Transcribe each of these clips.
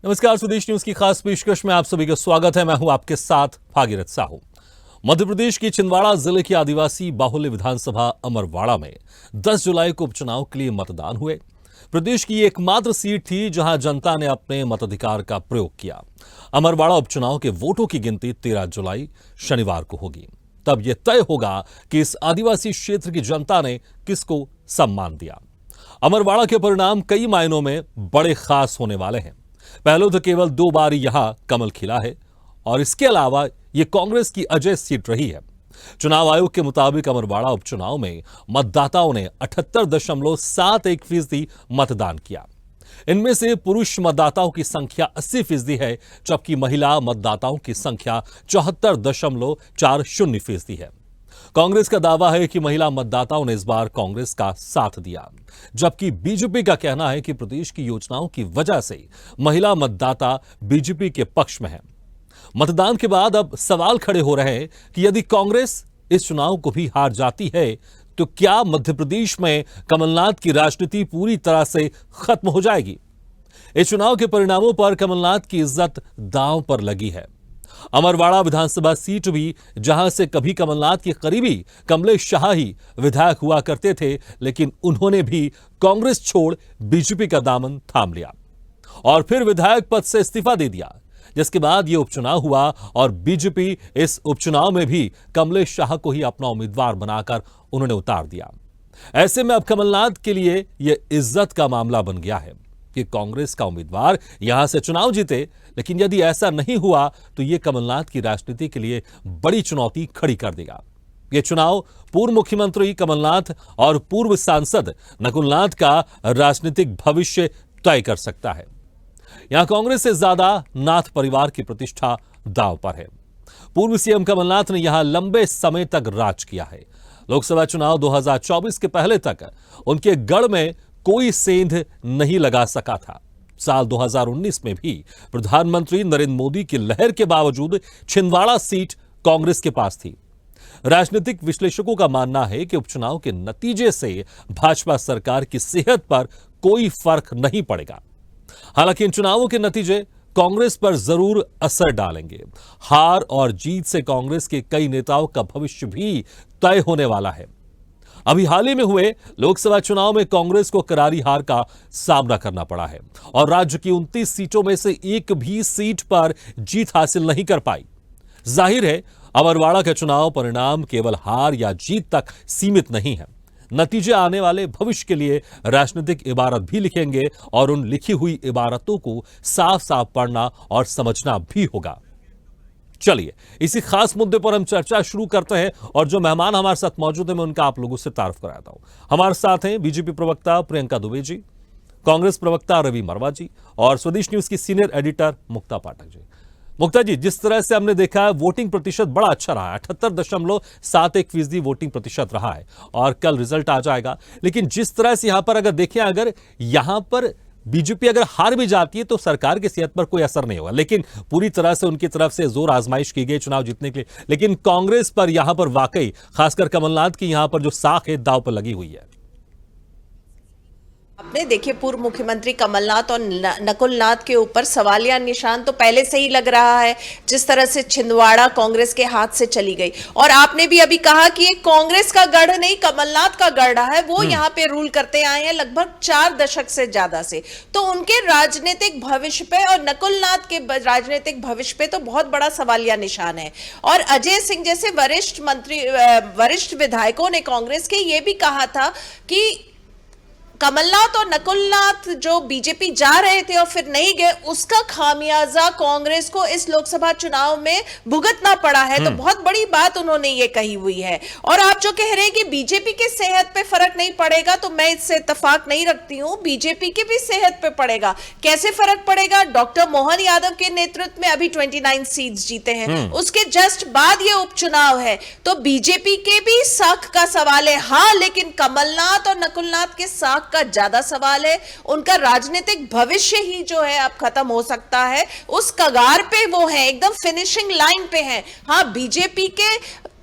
नमस्कार, स्वदेश न्यूज की खास पेशकश में आप सभी का स्वागत है। मैं हूं आपके साथ भागीरथ साहू। मध्य प्रदेश की छिंदवाड़ा जिले की आदिवासी बाहुल्य विधानसभा अमरवाड़ा में 10 जुलाई को उपचुनाव के लिए मतदान हुए। प्रदेश की एकमात्र सीट थी जहां जनता ने अपने मताधिकार का प्रयोग किया। अमरवाड़ा उपचुनाव के वोटों की गिनती 13 जुलाई शनिवार को होगी। तब यह तय होगा कि इस आदिवासी क्षेत्र की जनता ने किसको सम्मान दिया। अमरवाड़ा के परिणाम कई मायनों में बड़े खास होने वाले हैं। पहले तो केवल 2 बार यहां कमल खिला है और इसके अलावा यह कांग्रेस की अजय सीट रही है। चुनाव आयोग के मुताबिक अमरवाड़ा उपचुनाव में मतदाताओं ने 78.71% मतदान किया। इनमें से पुरुष मतदाताओं की संख्या 80% है, जबकि महिला मतदाताओं की संख्या 74.40% है। कांग्रेस का दावा है कि महिला मतदाताओं ने इस बार कांग्रेस का साथ दिया, जबकि बीजेपी का कहना है कि प्रदेश की योजनाओं की वजह से महिला मतदाता बीजेपी के पक्ष में है। मतदान के बाद अब सवाल खड़े हो रहे हैं कि यदि कांग्रेस इस चुनाव को भी हार जाती है तो क्या मध्य प्रदेश में कमलनाथ की राजनीति पूरी तरह से खत्म हो जाएगी। इस चुनाव के परिणामों पर कमलनाथ की इज्जत दांव पर लगी है। अमरवाड़ा विधानसभा सीट भी, जहां से कभी कमलनाथ के करीबी कमलेश शाह ही विधायक हुआ करते थे, लेकिन उन्होंने भी कांग्रेस छोड़ बीजेपी का दामन थाम लिया और फिर विधायक पद से इस्तीफा दे दिया। जिसके बाद यह उपचुनाव हुआ और बीजेपी इस उपचुनाव में भी कमलेश शाह को ही अपना उम्मीदवार बनाकर उन्होंने उतार दिया। ऐसे में अब कमलनाथ के लिए यह इज्जत का मामला बन गया है कि कांग्रेस का उम्मीदवार यहां से चुनाव जीते, लेकिन यदि ऐसा नहीं हुआ तो यह कमलनाथ की राजनीति के लिए बड़ी चुनौती खड़ी कर देगा। यह चुनाव पूर्व मुख्यमंत्री कमलनाथ और पूर्व सांसद नकुलनाथ का राजनीतिक भविष्य तय कर सकता है। यहां कांग्रेस से ज्यादा नाथ परिवार की प्रतिष्ठा दांव पर है। पूर्व सीएम कमलनाथ ने यहां लंबे समय तक राज किया है। लोकसभा चुनाव 2024 के पहले तक उनके गढ़ में कोई सेंध नहीं लगा सका था। साल 2019 में भी प्रधानमंत्री नरेंद्र मोदी की लहर के बावजूद छिंदवाड़ा सीट कांग्रेस के पास थी। राजनीतिक विश्लेषकों का मानना है कि उपचुनाव के नतीजे से भाजपा सरकार की सेहत पर कोई फर्क नहीं पड़ेगा। हालांकि इन चुनावों के नतीजे कांग्रेस पर जरूर असर डालेंगे। हार और जीत से कांग्रेस के कई नेताओं का भविष्य भी तय होने वाला है। अभी हाल ही में हुए लोकसभा चुनाव में कांग्रेस को करारी हार का सामना करना पड़ा है और राज्य की 29 सीटों में से एक भी सीट पर जीत हासिल नहीं कर पाई। जाहिर है, अमरवाड़ा का चुनाव परिणाम केवल हार या जीत तक सीमित नहीं है। नतीजे आने वाले भविष्य के लिए राजनीतिक इबारत भी लिखेंगे और उन लिखी हुई इबारतों को साफ साफ पढ़ना और समझना भी होगा। चलिए, इसी खास मुद्दे पर हम चर्चा शुरू करते हैं और जो मेहमान हमारे साथ मौजूद हैं मैं उनका आप लोगों से तारुफ कराता हूं। हमारे साथ हैं बीजेपी प्रवक्ता प्रियंका दुबे जी, कांग्रेस प्रवक्ता रवि मरवा जी और स्वदेश न्यूज की सीनियर एडिटर मुक्ता पाठक जी। मुक्ता जी, जिस तरह से हमने देखा है वोटिंग प्रतिशत बड़ा अच्छा रहा है, 78.71% वोटिंग प्रतिशत रहा है और कल रिजल्ट आ जाएगा। लेकिन जिस तरह से यहां पर अगर देखें, अगर यहां पर बीजेपी अगर हार भी जाती है तो सरकार की सेहत पर कोई असर नहीं होगा, लेकिन पूरी तरह से उनकी तरफ से जोर आजमाइश की गई चुनाव जीतने के लिए। लेकिन कांग्रेस पर यहां पर वाकई खासकर कमलनाथ की यहां पर जो साख है दांव पर लगी हुई है। आपने देखिए, पूर्व मुख्यमंत्री कमलनाथ और नकुलनाथ के ऊपर सवालिया निशान तो पहले से ही लग रहा है, जिस तरह से छिंदवाड़ा कांग्रेस के हाथ से चली गई। और आपने भी अभी कहा कि ये कांग्रेस का गढ़ नहीं, कमलनाथ का गढ़ है। वो यहाँ पे रूल करते आए हैं लगभग 4 दशक से ज्यादा से। तो उनके राजनीतिक भविष्य पे और नकुलनाथ के राजनीतिक भविष्य पे तो बहुत बड़ा सवालिया निशान है। और अजय सिंह जैसे वरिष्ठ विधायकों ने कांग्रेस के ये भी कहा था कि कमलनाथ और नकुलनाथ जो बीजेपी जा रहे थे और फिर नहीं गए, उसका खामियाजा कांग्रेस को इस लोकसभा चुनाव में भुगतना पड़ा है। तो बहुत बड़ी बात उन्होंने ये कही हुई है। और आप जो कह रहे हैं कि बीजेपी की सेहत पे फर्क नहीं पड़ेगा, तो मैं इससे इत्तेफाक नहीं रखती हूं। बीजेपी की भी सेहत पे पड़ेगा। कैसे फर्क पड़ेगा? डॉक्टर मोहन यादव के नेतृत्व में अभी 29 सीट्स जीते हैं, उसके जस्ट बाद ये उपचुनाव है। तो बीजेपी के भी साख का सवाल है, हाँ, लेकिन कमलनाथ और नकुलनाथ के साख का ज्यादा सवाल है। उनका राजनीतिक भविष्य ही जो है अब खत्म हो सकता है। उस कगार पे वो है, एकदम फिनिशिंग लाइन पे है। हाँ, बीजेपी के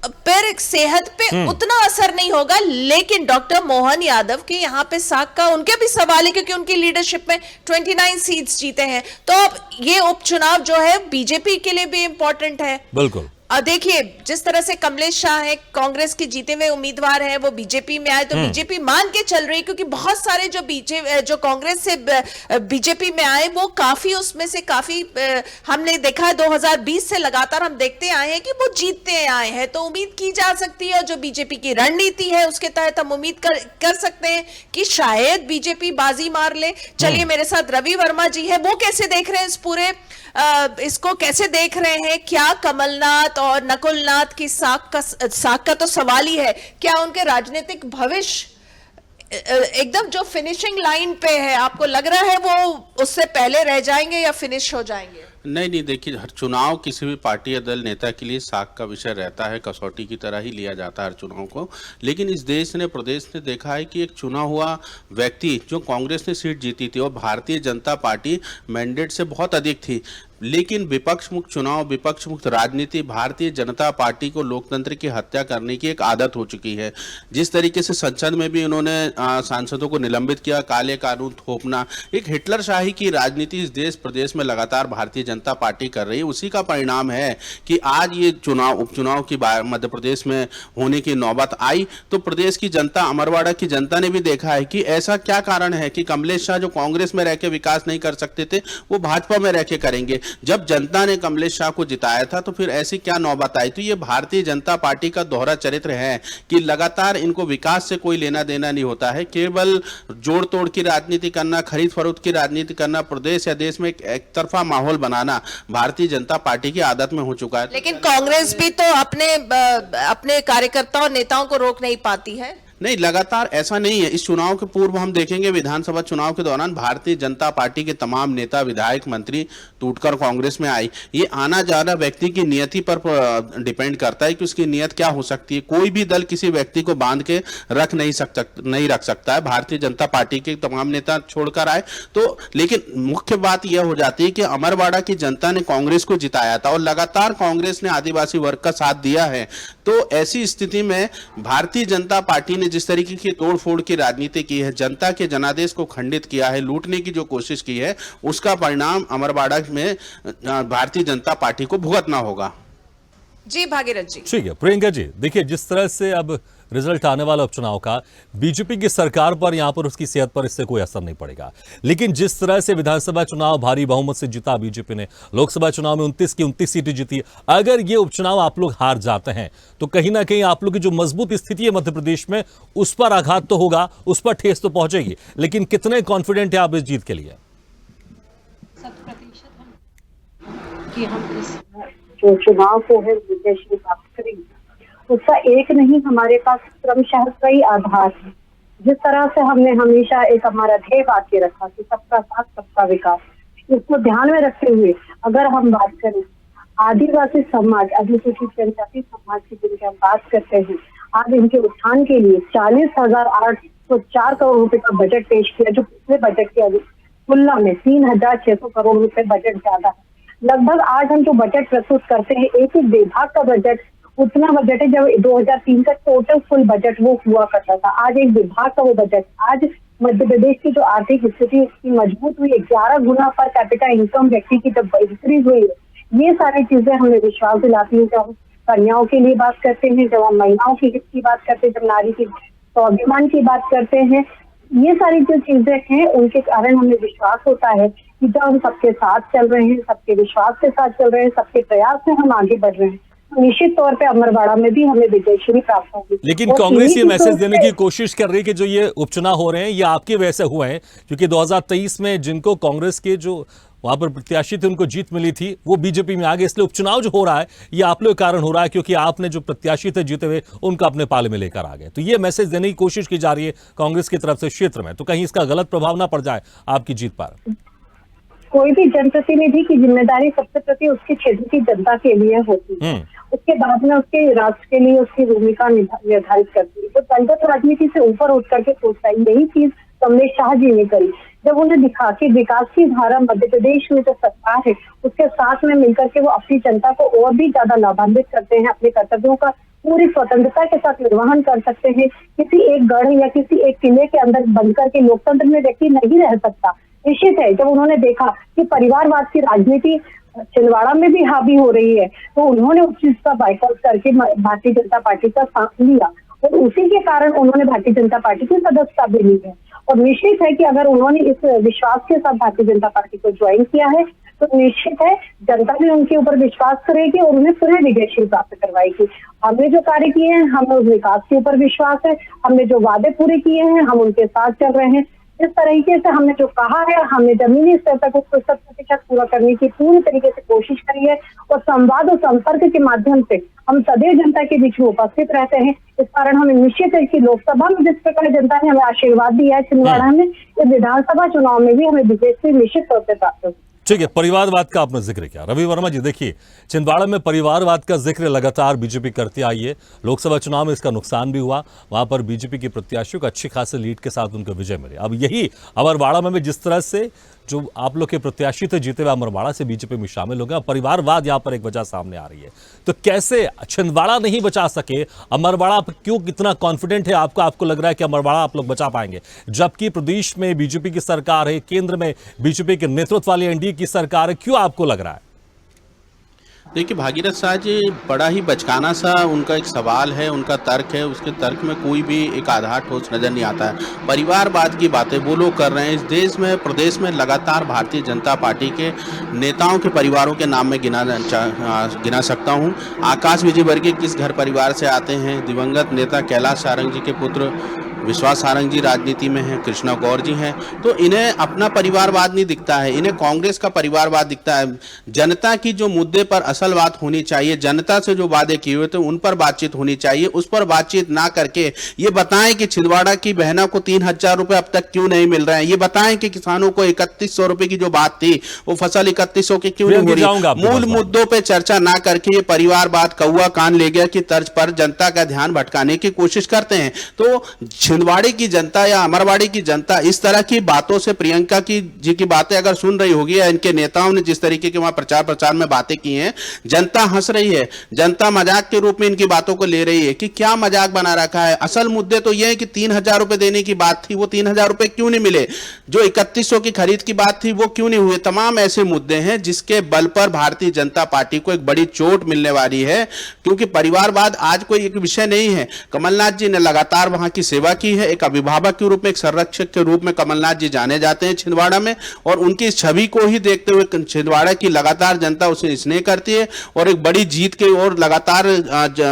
फिर सेहत पे उतना असर नहीं होगा। लेकिन डॉक्टर मोहन यादव के यहाँ पे साख का उनके भी सवाल है, क्योंकि उनकी लीडरशिप में 29 सीट्स जीते हैं। तो अब ये उपचुनाव जो है बीजेपी के लिए भी इंपॉर्टेंट है। बिल्कुल। देखिए, जिस तरह से कमलेश शाह है, कांग्रेस के जीते हुए उम्मीदवार हैं, वो बीजेपी में आए तो बीजेपी मान के चल रही है, क्योंकि बहुत सारे जो कांग्रेस से बीजेपी में आए वो काफी, उसमें से काफी हमने देखा है 2020 से लगातार हम देखते आए हैं कि वो जीतते आए हैं। तो उम्मीद की जा सकती है, और जो बीजेपी की रणनीति है उसके तहत हम उम्मीद कर सकते हैं कि शायद बीजेपी बाजी मार ले। चलिए, मेरे साथ रवि वर्मा जी है, वो कैसे देख रहे हैं इस पूरे इसको कैसे देख रहे हैं? क्या कमलनाथ और नकुलनाथ की साख का तो सवाल ही है, क्या उनके राजनीतिक भविष्य एकदम जो फिनिशिंग लाइन पे है, आपको लग रहा है वो उससे पहले रह जाएंगे या फिनिश हो जाएंगे? नहीं, देखिए, हर चुनाव किसी भी पार्टी या दल नेता के लिए साख का विषय रहता है, कसौटी की तरह ही लिया जाता है हर चुनाव को। लेकिन इस देश ने, प्रदेश ने देखा है कि एक चुना हुआ व्यक्ति, जो कांग्रेस ने सीट जीती थी और भारतीय जनता पार्टी मैंडेट से बहुत अधिक थी, लेकिन विपक्ष मुक्त चुनाव, विपक्ष मुक्त राजनीति, भारतीय जनता पार्टी को लोकतंत्र की हत्या करने की एक आदत हो चुकी है। जिस तरीके से संसद में भी उन्होंने सांसदों को निलंबित किया, काले कानून थोपना, एक हिटलरशाही की राजनीति इस देश प्रदेश में लगातार भारतीय जनता पार्टी कर रही है। उसी का परिणाम है कि आज ये चुनाव, उपचुनाव की मध्य प्रदेश में होने की नौबत आई। तो प्रदेश की जनता, अमरवाड़ा की जनता ने भी देखा है कि ऐसा क्या कारण है कि कमलेश शाह जो कांग्रेस में रह के विकास नहीं कर सकते थे, वो भाजपा में रह के करेंगे। जब जनता ने कमलेश शाह को जिताया था तो फिर ऐसी क्या नौबत आई? तो ये भारतीय जनता पार्टी का दोहरा चरित्र है कि लगातार इनको विकास से कोई लेना देना नहीं होता है, केवल जोड़ तोड़ की राजनीति करना, खरीद फरोख्त की राजनीति करना, प्रदेश या देश में एक तरफा माहौल बनाना भारतीय जनता पार्टी की आदत में हो चुका है। लेकिन कांग्रेस भी तो अपने कार्यकर्ताओं, नेताओं को रोक नहीं पाती है। नहीं, लगातार ऐसा नहीं है। इस चुनाव के पूर्व हम देखेंगे, विधानसभा चुनाव के दौरान भारतीय जनता पार्टी के तमाम नेता, विधायक, मंत्री टूटकर कांग्रेस में आई। ये आना जाना व्यक्ति की नियति पर डिपेंड करता है कि उसकी नियत क्या हो सकती है। कोई भी दल किसी व्यक्ति को बांध के नहीं रख सकता है। भारतीय जनता पार्टी के तमाम नेता छोड़कर आए तो, लेकिन मुख्य बात यह हो जाती है कि अमरवाड़ा की जनता ने कांग्रेस को जिताया था और लगातार कांग्रेस ने आदिवासी वर्ग का साथ दिया है। तो ऐसी स्थिति में भारतीय जनता पार्टी ने जिस तरीके की तोड़फोड़ की राजनीति की है, जनता के जनादेश को खंडित किया है, लूटने की जो कोशिश की है, उसका परिणाम अमरवाड़ा में भारतीय जनता पार्टी को भुगतना होगा। जी भागीरथ जी। ठीक है प्रियंका जी, देखिए जिस तरह से अब रिजल्ट आने वाला उपचुनाव का, बीजेपी की सरकार पर, यहां पर उसकी सेहत पर इससे कोई असर नहीं पड़ेगा। लेकिन जिस तरह से विधानसभा चुनाव भारी बहुमत से जीता बीजेपी ने, लोकसभा चुनाव में 29 की 29 सीटें जीती, अगर ये उपचुनाव आप लोग हार जाते हैं तो कहीं ना कहीं आप लोग की जो मजबूत स्थिति है मध्य प्रदेश में, उस पर आघात तो होगा, उस पर ठेस तो पहुंचेगी। लेकिन कितने कॉन्फिडेंट है आप इस जीत के लिए? 100% कि हम इस जो चुनाव को है विजयश्री प्राप्त करेंगे। उसका एक नहीं, हमारे पास क्रमशः कई आधार है। जिस तरह से हमने हमेशा एक हमारा ध्येय वाक्य रखा कि सबका साथ सबका विकास, इसको ध्यान में रखते हुए अगर हम बात करें आदिवासी समाज, अनुसूचित जनजाति समाज की जिनकी हम बात करते हैं, आज इनके उत्थान के लिए 40,804 करोड़ रुपए का बजट पेश किया, जो पिछले बजट की तुलना में 3,600 करोड़ रुपए बजट ज्यादा है। लगभग आज हम जो बजट प्रस्तुत करते हैं, एक एक विभाग का बजट उतना बजट है जब 2003 का टोटल फुल बजट वो हुआ करता था। आज एक विभाग का वो बजट, आज मध्य प्रदेश की जो आर्थिक स्थिति उसकी मजबूत हुई है, 11 गुना पर कैपिटा इनकम व्यक्ति की जब इंक्रीज हुई है, ये सारी चीजें हमें विश्वास दिलाती है। जब हम कन्याओं के लिए बात करते हैं, जब हम महिलाओं की हित की बात करते हैं, जब नारी की स्वाभिमान की बात करते हैं, ये सारी जो चीजें हैं उनके कारण हमें विश्वास होता है कि जब हम सबके साथ चल रहे हैं, सबके विश्वास के साथ चल रहे हैं, सबके प्रयास से हम आगे बढ़ रहे हैं, निश्चित तौर पे अमरवाड़ा में भी हमें विजयश्री प्राप्त होगी। लेकिन कांग्रेस ये मैसेज देने की कोशिश कर रही है कि जो ये उपचुनाव हो रहे हैं ये आपकी वजह से हुए हैं, क्योंकि 2023 में जिनको कांग्रेस के जो वहां पर प्रत्याशी थे उनको जीत मिली थी, वो बीजेपी में आ गए। इसलिए उपचुनाव जो हो रहा है ये आप लोग कारण हो रहा है, क्योंकि आपने जो प्रत्याशी थे जीते हुए उनको अपने पाले में लेकर आ गए। तो ये मैसेज देने की कोशिश की जा रही है कांग्रेस की तरफ से क्षेत्र में, तो कहीं इसका गलत प्रभाव ना पड़ जाए आपकी जीत पर। कोई भी जनप्रतिनिधि की जिम्मेदारी सबसे प्रति उसके क्षेत्र की जनता के लिए होती है, उसके बाद में उसके राष्ट्र के लिए उसकी भूमिका निर्धारित करती है। तो दलगत राजनीति से ऊपर उठ करके सोचता है, यही चीज कमलेश शाह जी ने करी, जब उन्हें दिखा कि विकास की धारा मध्य प्रदेश में जो सरकार है उसके साथ में मिलकर के वो अपनी जनता को और भी ज्यादा लाभान्वित करते हैं, अपने कर्तव्यों का पूरी स्वतंत्रता के साथ निर्वहन कर सकते हैं। किसी एक गढ़ या किसी एक किले के अंदर बंद करके लोकतंत्र में व्यक्ति नहीं रह सकता। निश्चित है, जब उन्होंने देखा कि परिवारवाद की राजनीति छिंदवाड़ा में भी हावी हो रही है, तो उन्होंने उस चीज का बाइकआउट करके भारतीय जनता पार्टी का साथ लिया और उसी के कारण उन्होंने भारतीय जनता पार्टी की सदस्यता भी ली है। और निश्चित है कि अगर उन्होंने इस विश्वास के साथ भारतीय जनता पार्टी को ज्वाइन किया है तो निश्चित है जनता भी उनके ऊपर विश्वास करेगी और उन्हें पुनः विजयशील प्राप्त करवाएगी। हमने जो कार्य किए हैं, हमें उस विकास के ऊपर विश्वास है, हमने जो वादे पूरे किए हैं हम उनके साथ चल रहे हैं। इस तरीके से हमने जो कहा है, हमने जमीनी स्तर तक उसको 100% पूरा करने की पूरी तरीके से कोशिश करी है और संवाद और संपर्क के माध्यम से हम सदैव जनता के बीच में उपस्थित रहते हैं। इस कारण हमें निश्चित है कि लोकसभा में जिस प्रकार जनता ने हमें आशीर्वाद दिया है छिंदवाड़ा में, इस विधानसभा चुनाव में भी हमें विजय निश्चित तौर पर प्राप्त होगी। ठीक है, परिवारवाद का आपने जिक्र किया। रवि वर्मा जी, देखिए छिंदवाड़ा में परिवारवाद का जिक्र लगातार बीजेपी करती आई है। लोकसभा चुनाव में इसका नुकसान भी हुआ, वहां पर बीजेपी के प्रत्याशियों को अच्छी खासी लीड के साथ उनको विजय मिली। अब यही अमरवाड़ा में भी जिस तरह से जो आप लोग के प्रत्याशी थे जीते हुए अमरवाड़ा से बीजेपी में शामिल हो गए, परिवारवाद यहाँ पर एक वजह सामने आ रही है। तो कैसे छिंदवाड़ा नहीं बचा सके, अमरवाड़ा क्यों कितना कॉन्फिडेंट है आपको लग रहा है कि अमरवाड़ा आप लोग बचा पाएंगे, जबकि प्रदेश में बीजेपी की सरकार है, केंद्र में बीजेपी के नेतृत्व वाली एनडीए की सरकार है, क्यों आपको लग रहा है? देखिए भागीरथ शाह जी, बड़ा ही बचकाना सा उनका एक सवाल है, उनका तर्क है, उसके तर्क में कोई भी एक आधार ठोस नज़र नहीं आता है। परिवारवाद की बातें वो लोग कर रहे हैं। इस देश में, प्रदेश में लगातार भारतीय जनता पार्टी के नेताओं के परिवारों के नाम में गिना सकता हूँ। आकाश विजयवर्गीय किस घर परिवार से आते हैं, दिवंगत नेता कैलाश सारंग जी के पुत्र विश्वास सारंग जी राजनीति में हैं, कृष्णा गौर जी हैं, तो इन्हें अपना परिवारवाद नहीं दिखता है, इन्हें कांग्रेस का परिवारवाद दिखता है। जनता की जो मुद्दे पर असल बात होनी चाहिए, जनता से जो वादे किए हुए थे उन पर बातचीत होनी चाहिए, उस पर बातचीत ना करके ये बताएं कि छिंदवाड़ा की बहनों को 3000 रुपए अब तक क्यों नहीं मिल रहे हैं, ये बताएं कि किसानों को 3100 रुपए की जो बात थी वो फसल 3100 की क्यों नहीं हो रही। मूल मुद्दों पर चर्चा ना करके ये परिवारवाद कौवा कान ले गया की तर्ज पर जनता का ध्यान भटकाने की कोशिश करते हैं। तो छिंदवाड़े की जनता या अमरवाड़ी की जनता इस तरह की बातों से, प्रियंका जी की बातें अगर सुन रही होगी या इनके नेताओं ने जिस तरीके के वहां प्रचार में बातें की हैं, जनता हंस रही है, जनता मजाक के रूप में इनकी बातों को ले रही है कि क्या मजाक बना रखा है। असल मुद्दे तो यह है कि 3000 रुपए देने की बात थी, वो 3000 रुपए क्यों नहीं मिले, जो 3100 की खरीद की बात थी वो क्यों नहीं हुई। तमाम ऐसे मुद्दे हैं जिसके बल पर भारतीय जनता पार्टी को एक बड़ी चोट मिलने वाली है, क्योंकि परिवारवाद आज कोई एक विषय नहीं है। कमलनाथ जी ने लगातार वहां की सेवा की है, एक अभिभावक के रूप में, एक संरक्षक के रूप में कमलनाथ जी जाने जाते हैं छिंदवाड़ा में, और उनकी छवि को ही देखते हुए छिंदवाड़ा की लगातार जनता उसे स्नेह करती है और एक बड़ी जीत के और लगातार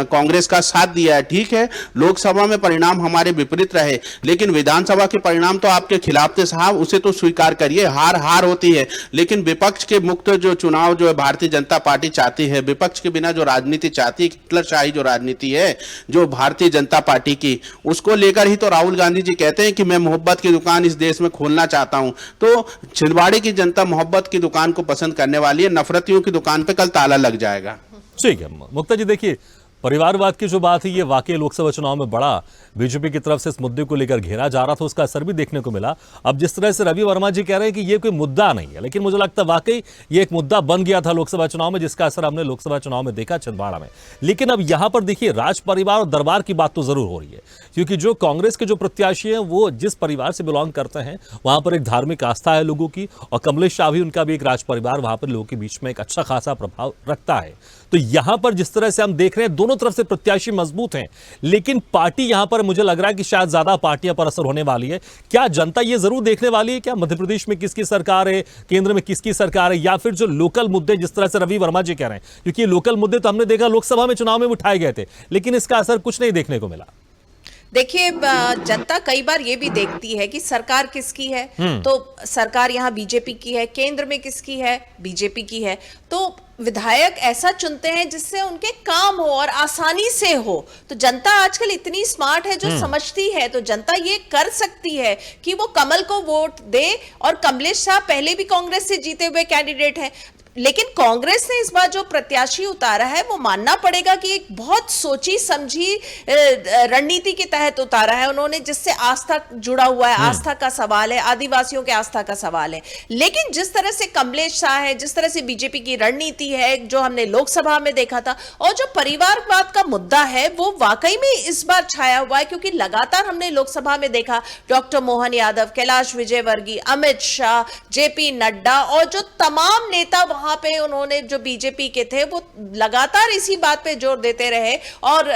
कांग्रेस का साथ दिया है। ठीक है, लोकसभा में परिणाम हमारे विपरीत रहे, लेकिन विधानसभा के परिणाम तो आपके खिलाफ थे साहब, उसे तो स्वीकार करिए। हार होती है, लेकिन विपक्ष के मुक्त जो चुनाव जो है भारतीय जनता पार्टी चाहती है, विपक्ष के बिना जो राजनीति चाहती है, हिटलरशाही जो राजनीति है जो भारतीय जनता पार्टी की, उसको लेकर ही तो राहुल गांधी जी कहते हैं कि मैं मोहब्बत की दुकान इस देश में खोलना चाहता हूं। तो छिंदवाड़े की जनता मोहब्बत की दुकान को पसंद करने वाली है, नफरतियों की दुकान पे कल ताला लग जाएगा। ठीक है मुक्ता जी, देखिए परिवारवाद की जो बात है ये वाकई लोकसभा चुनाव में बड़ा बीजेपी की तरफ से इस मुद्दे को लेकर घेरा जा रहा था, उसका असर भी देखने को मिला। अब जिस तरह से रवि वर्मा जी कह रहे हैं कि ये कोई मुद्दा नहीं है, लेकिन मुझे लगता है वाकई ये एक मुद्दा बन गया था लोकसभा चुनाव में, जिसका असर हमने लोकसभा चुनाव में देखा छिंदवाड़ा में। लेकिन अब यहां पर देखिए राज परिवार और दरबार की बात तो जरूर हो रही है, क्योंकि जो कांग्रेस के जो प्रत्याशी हैं वो जिस परिवार से बिलोंग करते हैं वहां पर एक धार्मिक आस्था है लोगों की, और कमलेश शाह भी उनका भी एक राज परिवार वहां पर लोगों के बीच में एक अच्छा खासा प्रभाव रखता है। तो यहां पर जिस तरह से हम देख रहे हैं दोनों तरफ से प्रत्याशी मजबूत हैं, लेकिन पार्टी यहां पर मुझे लग रहा है कि शायद ज्यादा पार्टियां पर असर होने वाली है। क्या जनता यह जरूर देखने वाली है क्या मध्य प्रदेश में किसकी सरकार है, केंद्र में किसकी सरकार है, या फिर जो लोकल मुद्दे जिस तरह से रवि वर्मा जी कह रहे हैं, क्योंकि लोकल मुद्दे तो हमने देखा लोकसभा में चुनाव में उठाए गए थे, लेकिन इसका असर कुछ नहीं देखने को मिला। देखिए जनता कई बार ये भी देखती है कि सरकार किसकी है, तो सरकार यहाँ बीजेपी की है, केंद्र में किसकी है, बीजेपी की है, तो विधायक ऐसा चुनते हैं जिससे उनके काम हो और आसानी से हो। तो जनता आजकल इतनी स्मार्ट है जो समझती है, तो जनता ये कर सकती है कि वो कमल को वोट दे, और कमलेश शाह पहले भी कांग्रेस से जीते हुए कैंडिडेट हैं। लेकिन कांग्रेस ने इस बार जो प्रत्याशी उतारा है वो मानना पड़ेगा कि एक बहुत सोची समझी रणनीति के तहत उतारा है उन्होंने, जिससे आस्था जुड़ा हुआ है, आस्था का सवाल है, आदिवासियों के आस्था का सवाल है। लेकिन जिस तरह से कमलेश शाह है, जिस तरह से बीजेपी की रणनीति है, जो हमने लोकसभा में देखा था, और जो परिवारवाद का मुद्दा है वो वाकई में इस बार छाया हुआ है, क्योंकि लगातार हमने लोकसभा में देखा डॉक्टर मोहन यादव, कैलाश विजयवर्गीय, अमित शाह, जेपी नड्डा और जो तमाम नेता वहां पे उन्होंने जो बीजेपी के थे वो लगातार इसी बात पे जोर देते रहे। और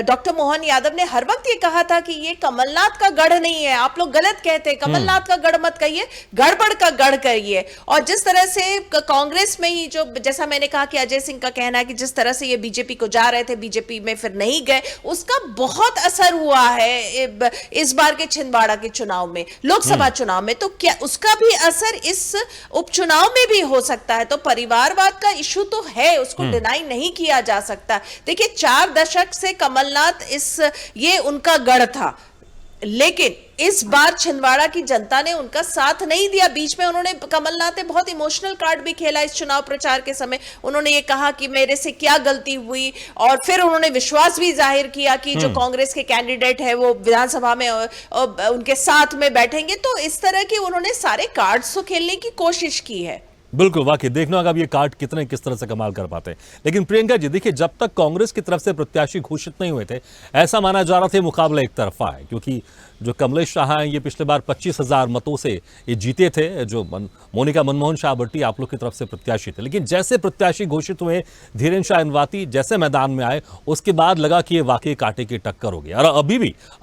डॉक्टर मोहन यादव ने हर वक्त ये कहा था कि ये कमलनाथ का गढ़ नहीं है, आप लोग गलत कहते हैं, कमलनाथ का गढ़ मत कहिए, गड़बड़ का गढ़ कहिए। और जिस तरह से कांग्रेस में ही जो, जैसा मैंने कहा कि अजय सिंह का कहना है कि जिस तरह से ये बीजेपी को जा रहे थे, बीजेपी में फिर नहीं गए, उसका बहुत असर हुआ है इस बार के छिंदवाड़ा के चुनाव में, लोकसभा चुनाव में। तो क्या उसका भी असर इस उपचुनाव में भी हो सकता है? तो परिवारवाद का इशू तो है, उसको डिनाई नहीं किया जा सकता। देखिए 4 दशक से कमलनाथ ये उनका गढ़ था, लेकिन इस बार छिंदवाड़ा की जनता ने उनका साथ नहीं दिया। बीच में उन्होंने, कमलनाथ ने बहुत इमोशनल कार्ड भी खेला इस चुनाव प्रचार के समय। उन्होंने ये कहा कि मेरे से क्या गलती हुई, और फिर उन्होंने विश्वास भी जाहिर किया कि जो कांग्रेस के कैंडिडेट है वो विधानसभा में उनके साथ में बैठेंगे। तो इस तरह के उन्होंने सारे कार्ड्स तो खेलने की कोशिश की है। बिल्कुल, वाकई देखना होगा अब ये कार्ड किस तरह से कमाल कर पाते हैं। लेकिन प्रियंका जी देखिए, जब तक कांग्रेस की तरफ से प्रत्याशी घोषित नहीं हुए थे, ऐसा माना जा रहा था मुकाबला एक तरफा है, क्योंकि जो कमलेश शाह हैं ये पिछले बार 25,000 मतों से ये जीते थे, जो मोनिका मनमोहन शाह भट्टी आप लोग की तरफ से प्रत्याशी थे। लेकिन जैसे प्रत्याशी घोषित हुए, धीरेन्द्र शाह अनवाती जैसे मैदान में आए, उसके बाद लगा कि ये वाकई कांटे की टक्कर होगी। और अभी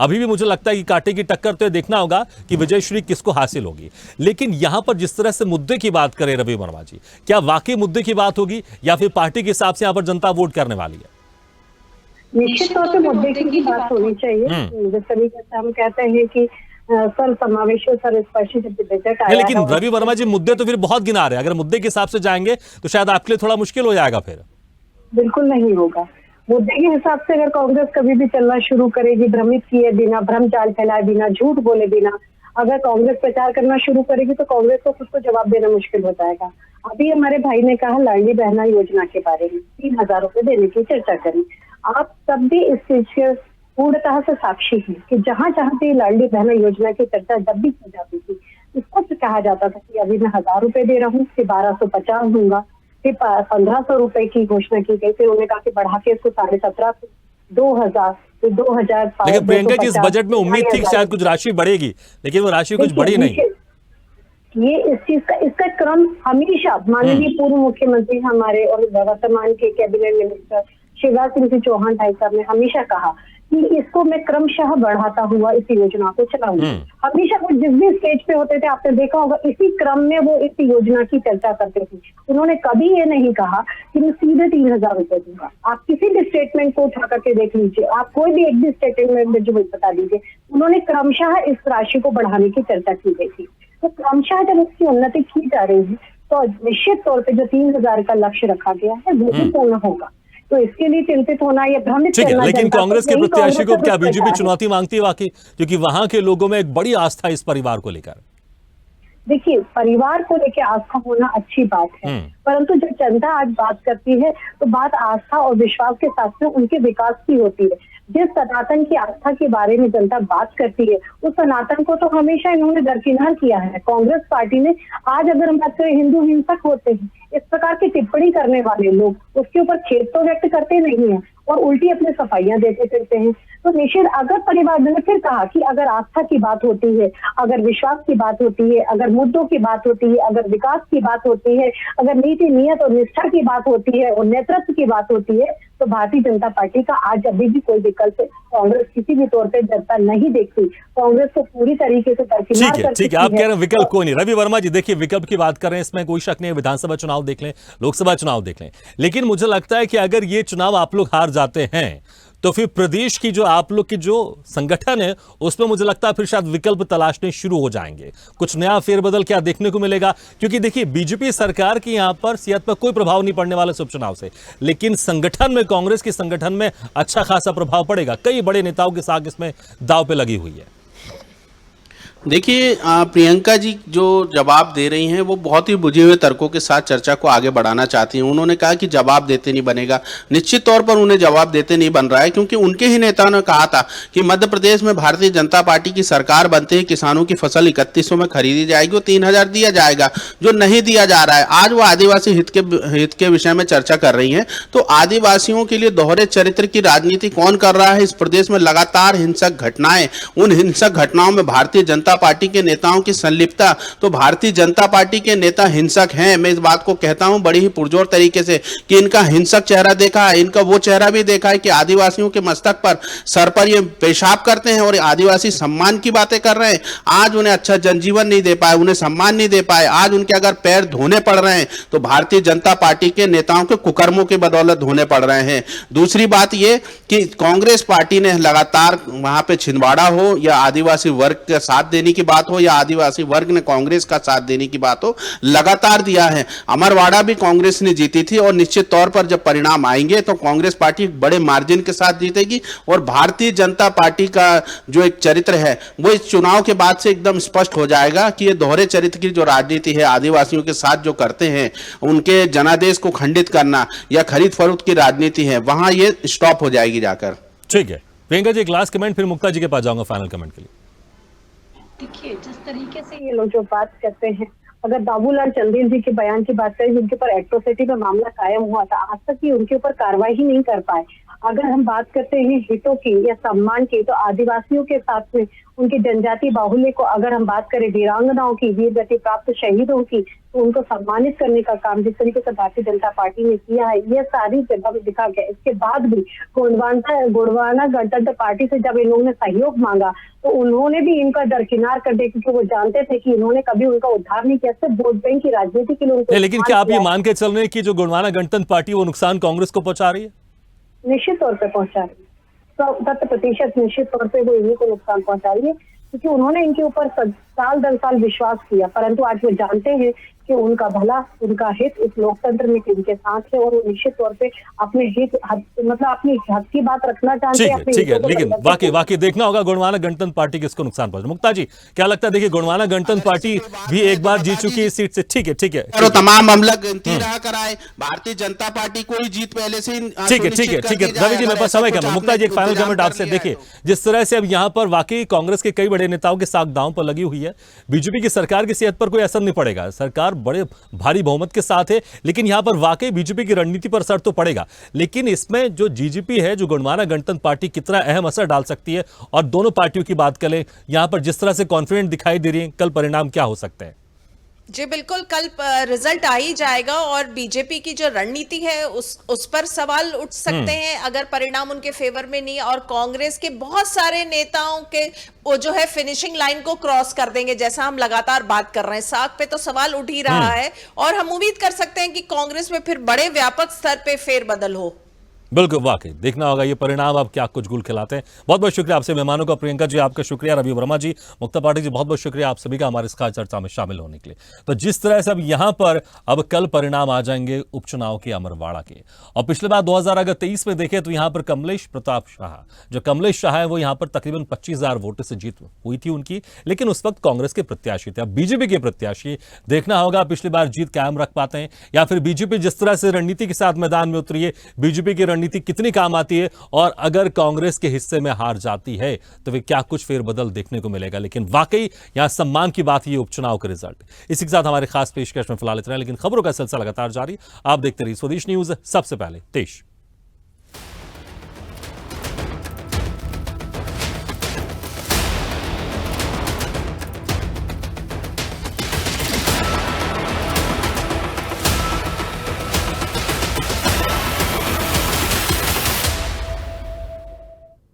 भी मुझे लगता है कि कांटे की टक्कर तो देखना होगा कि विजयश्री किसको हासिल होगी। लेकिन यहां पर जिस तरह से मुद्दे की बात करें रवि वर्मा जी, क्या वाकई मुद्दे की बात होगी या फिर पार्टी के हिसाब से यहां पर जनता वोट करने वाली है? निश्चित तौर पे मुद्दे की बात होनी चाहिए। जिस तरीके से हम कहते हैं कि सर समावेशी, सर स्पर्शी जब बजट आया, लेकिन रवि वर्मा जी मुद्दे तो फिर बहुत गिना रहे हैं। अगर मुद्दे के हिसाब से जाएंगे तो शायद आपके लिए थोड़ा मुश्किल हो जाएगा। फिर बिल्कुल नहीं होगा। मुद्दे के हिसाब से अगर कांग्रेस कभी भी चलना शुरू करेगी, भ्रमित किए बिना, भ्रम जाल फैलाए बिना, झूठ बोले बिना अगर कांग्रेस प्रचार करना शुरू करेगी तो कांग्रेस को खुद को जवाब देना मुश्किल हो जाएगा। अभी हमारे भाई ने कहा लाडली बहना योजना के बारे में 3,000 रुपए देने की चर्चा करी। आप सब भी इस चीज के पूर्णतः से साक्षी हैं कि जहां जहां भी लाडली बहना योजना की चर्चा जब भी की जाती थी, इसको कहा जाता था कि अभी मैं 1,000 रुपए दे रहा हूँ, फिर 1,250 दूंगा, फिर 1,500 रुपए की घोषणा की गई, फिर उन्होंने कहा कि बढ़ा के इसको 1750, 2,000, फिर 2,000। लेकिन प्रियंका जी, इस बजट में उम्मीद थी कि शायद कुछ राशि बढ़ेगी, लेकिन वो राशि कुछ बढ़ी नहीं। ये इस चीज का इसका क्रम हमेशा माननीय पूर्व मुख्यमंत्री हमारे और वर्तमान के कैबिनेट मिनिस्टर शिवराज सिंह चौहान भाई साहब ने हमेशा कहा कि इसको मैं क्रमशः बढ़ाता हुआ इस योजना को चलाऊंगा। हमेशा वो जिस भी स्टेज पे होते थे, आपने देखा होगा इसी क्रम में वो इस योजना की चर्चा करते थे। उन्होंने कभी ये नहीं कहा कि मैं सीधे 3,000 रुपए दूंगा। आप किसी भी स्टेटमेंट को उठा करके देख लीजिए, आप कोई भी एक भी स्टेटमेंट में जो बता दीजिए, उन्होंने क्रमशः इस राशि को बढ़ाने की चर्चा की गई थी। तो क्रमशः जब उसकी उन्नति की जा रही है तो निश्चित तौर पर जो 3,000 का लक्ष्य रखा गया है वो भी पूर्ण होगा। तो इसके लिए चिंतित होना या भ्रमित करना, लेकिन कांग्रेस के प्रत्याशी को क्या बीजेपी चुनौती मांगती है वाकई? क्योंकि वहां के लोगों में एक बड़ी आस्था इस परिवार को लेकर। देखिए, परिवार को लेकर आस्था होना अच्छी बात है, परंतु जब जनता आज बात करती है तो बात आस्था और विश्वास के साथ में उनके विकास की होती है। जिस सनातन की आस्था के बारे में जनता बात करती है, उस सनातन को तो हमेशा इन्होंने दरकिनार किया है। कांग्रेस पार्टी ने आज अगर हम बात करें, हिंदू हिंसक होते हैं, इस प्रकार की टिप्पणी करने वाले लोग उसके ऊपर खेद तो व्यक्त करते नहीं है और उल्टी अपने सफाइयां देते फिरते हैं। तो निश्चित अगर परिवार ने फिर कहा कि अगर आस्था की बात होती है, अगर विश्वास की बात होती है, अगर मुद्दों की बात होती है, अगर विकास की बात होती है, अगर नीति नियत और निष्ठा की बात होती है और नेतृत्व की बात होती है, तो भारतीय जनता पार्टी का आज अभी भी कोई विकल्प कांग्रेस किसी भी तौर पे जनता नहीं देखती। कांग्रेस को पूरी तरीके से ठीक है, आप कह रहे हैं विकल्प कोई नहीं। रवि वर्मा जी देखिए, विकल्प की बात कर रहे हैं, इसमें कोई शक नहीं है। विधानसभा चुनाव देख लें, लोकसभा चुनाव देख लें, लेकिन मुझे लगता है कि अगर ये चुनाव आप लोग हार जाते हैं तो फिर प्रदेश की जो आप लोग की जो संगठन है उसमें मुझे लगता है फिर शायद विकल्प तलाशने शुरू हो जाएंगे। कुछ नया फेरबदल क्या देखने को मिलेगा? क्योंकि देखिए, बीजेपी सरकार की यहां पर सियासत पर कोई प्रभाव नहीं पड़ने वाला उपचुनाव से, लेकिन संगठन में, कांग्रेस के संगठन में अच्छा खासा प्रभाव पड़ेगा। कई बड़े नेताओं की साख इसमें दांव पे लगी हुई है। देखिए प्रियंका जी जो जवाब दे रही हैं वो बहुत ही बुझे हुए तर्कों के साथ चर्चा को आगे बढ़ाना चाहती हैं। उन्होंने कहा कि जवाब देते नहीं बनेगा। निश्चित तौर पर उन्हें जवाब देते नहीं बन रहा है, क्योंकि उनके ही नेताओं ने कहा था कि मध्य प्रदेश में भारतीय जनता पार्टी की सरकार बनते ही किसानों की फसल 3100 में खरीदी जाएगी और 3000 दिया जाएगा, जो नहीं दिया जा रहा है। आज वो आदिवासी हित के विषय में चर्चा कर रही हैं। तो आदिवासियों के लिए दोहरे चरित्र की राजनीति कौन कर रहा है? इस प्रदेश में लगातार हिंसक घटनाएं, उन हिंसक घटनाओं में भारतीय जनता पार्टी के नेताओं की संलिप्तता। तो भारतीय जनता पार्टी के नेता हिंसक हैं, मैं इस बात को कहता हूं बड़ी ही पुरजोर तरीके से कि इनका हिंसक चेहरा देखा है, इनका वो चेहरा भी देखा है कि आदिवासियों के मस्तक पर, सर पर ये पेशाब करते हैं और आदिवासी सम्मान की बातें कर रहे हैं। आज उन्हें अच्छा जनजीवन नहीं दे पाए, उन्हें सम्मान नहीं दे पाए। आज उनके अगर पैर धोने पड़ रहे हैं तो भारतीय जनता पार्टी के नेताओं के कुकर्मों की बदौलत धोने पड़ रहे हैं। दूसरी बात ये कि कांग्रेस पार्टी ने लगातार वहां पे छिंदवाड़ा हो या आदिवासी वर्ग का साथ देने की बात हो या आदिवासी वर्ग ने कांग्रेस का साथ देने की बात हो, लगातार दिया है। अमरवाड़ा भी कांग्रेस ने जीती थी और निश्चित तौर पर जब परिणाम आएंगे तो कांग्रेस पार्टी बड़े मार्जिन के साथ जीतेगी। और भारतीय जनता पार्टी का जो एक चरित्र है वो इस चुनाव के बाद से एकदम स्पष्ट हो जाएगा कि ये दोहरे चरित्र की जो राजनीति है, आदिवासियों के साथ जो करते हैं, उनके जनादेश को खंडित करना या खरीद फरोख्त की राजनीति है, वहां ये स्टॉप हो जाएगी जाकर। ठीक है प्रियंका जी, एक लास्ट कमेंट, फिर मुक्ता जी के पास जाऊंगा फाइनल कमेंट के लिए। देखिए, जिस तरीके से ये लोग जो बात करते हैं, अगर बाबूलाल चंदेल जी के बयान की बात करें जिनके ऊपर एट्रोसिटी का मामला कायम हुआ था, आज तक ही उनके ऊपर कार्रवाई ही नहीं कर पाए। अगर हम बात करते हैं हितों की या सम्मान की, तो आदिवासियों के साथ में उनके जनजाति बाहुल्य को अगर हम बात करें, वीरांगनाओं की, वीर गति प्राप्त शहीदों की, तो उनको सम्मानित करने का काम जिस तरीके से भारतीय जनता पार्टी ने किया है, ये सारी जगह में दिखा गया। इसके बाद भी गोंडवाना गणतंत्र पार्टी से जब इन लोगों ने सहयोग मांगा तो उन्होंने भी इनका दरकिनार कर दिया, क्योंकि वो जानते थे कि इन्होंने कभी उनका उद्धार नहीं किया, सिर्फ वोट बैंक की राजनीति के लिए। लेकिन क्या आप ये मान के चल रहे हैं कि जो गोंडवाना गणतंत्र पार्टी वो नुकसान कांग्रेस को पहुंचा रही है? निश्चित तौर पे पहुंचा रही है, 100% निश्चित तौर पे वो इन्हीं को नुकसान पहुंचा रही है, क्योंकि उन्होंने इनके ऊपर साल दर साल विश्वास किया, परंतु आज वो जानते हैं कि उनका भला, उनका हित इस लोकतंत्र में इनके साथ है और वो निश्चित तौर पे अपने हित मतलब अपनी हक की बात रखना चाहते हैं। ठीक है, लेकिन वाकई देखना होगा गोंडवाना गणतंत्र पार्टी किसको नुकसान पहुंचा। मुक्ता जी क्या लगता है? देखिए, गोंडवाना गणतंत्र पार्टी भी एक बार जीत चुकी है इस सीट से। ठीक है, तमाम मामला गिनती रहा कराए, भारतीय जनता पार्टी को ही जीत पहले से। ठीक है रवि जी, मेरे पास समय कम है। मुक्ता जी, एक फाइनल कमेंट आपसे। देखिए, जिस तरह से अब यहाँ पर वाकई कांग्रेस के कई बड़े नेताओं के साथ दांव पर लगी हुई है, बीजेपी की सरकार की सेहत पर कोई असर नहीं पड़ेगा, सरकार बड़े भारी बहुमत के साथ है, लेकिन यहां पर वाकई बीजेपी की रणनीति पर असर तो पड़ेगा। लेकिन इसमें जो जीजीपी है, जो गोंडवाना गणतंत्र पार्टी, कितना अहम असर डाल सकती है? और दोनों पार्टियों की बात करें, यहां पर जिस तरह से कॉन्फिडेंट दिखाई दे रही है, कल परिणाम क्या हो सकते हैं? जी बिल्कुल, कल रिजल्ट आ ही जाएगा और बीजेपी की जो रणनीति है उस पर सवाल उठ सकते हैं अगर परिणाम उनके फेवर में नहीं। और कांग्रेस के बहुत सारे नेताओं के वो जो है फिनिशिंग लाइन को क्रॉस कर देंगे, जैसा हम लगातार बात कर रहे हैं। साख पे तो सवाल उठ ही रहा है और हम उम्मीद कर सकते हैं कि कांग्रेस में फिर बड़े व्यापक स्तर पे फेरबदल हो। बिल्कुल, वाकई देखना होगा ये परिणाम अब क्या कुछ गुल खिलाते हैं। बहुत बहुत शुक्रिया आपसे मेहमानों का। प्रियंका जी आपका शुक्रिया, रवि वर्मा जी, मुक्ता पाठक जी, बहुत बहुत शुक्रिया आप सभी का हमारे इस खास चर्चा में शामिल होने के लिए। तो जिस तरह से अब यहाँ पर अब कल परिणाम आ जाएंगे उपचुनाव के अमरवाड़ा के, और पिछले बार 2023 में देखें तो यहाँ पर कमलेश प्रताप शाह, जो कमलेश शाह है वो यहाँ पर तकरीबन 25,000 वोटों से जीत हुई थी उनकी, लेकिन उस वक्त कांग्रेस के प्रत्याशी थे। अब बीजेपी के प्रत्याशी, देखना होगा पिछली बार जीत कायम रख पाते हैं या फिर बीजेपी जिस तरह से रणनीति के साथ मैदान में उतरी है, बीजेपी की रणनीति कितनी काम आती है, और अगर कांग्रेस के हिस्से में हार जाती है तो वे क्या कुछ फेरबदल देखने को मिलेगा। लेकिन वाकई यहां सम्मान की बात, ये उपचुनाव का रिजल्ट। इसी के साथ हमारे खास पेशकश में फिलहाल इतना, लेकिन खबरों का सिलसिला लगातार जारी। आप देखते रहिए स्वदेश न्यूज, सबसे पहले देश।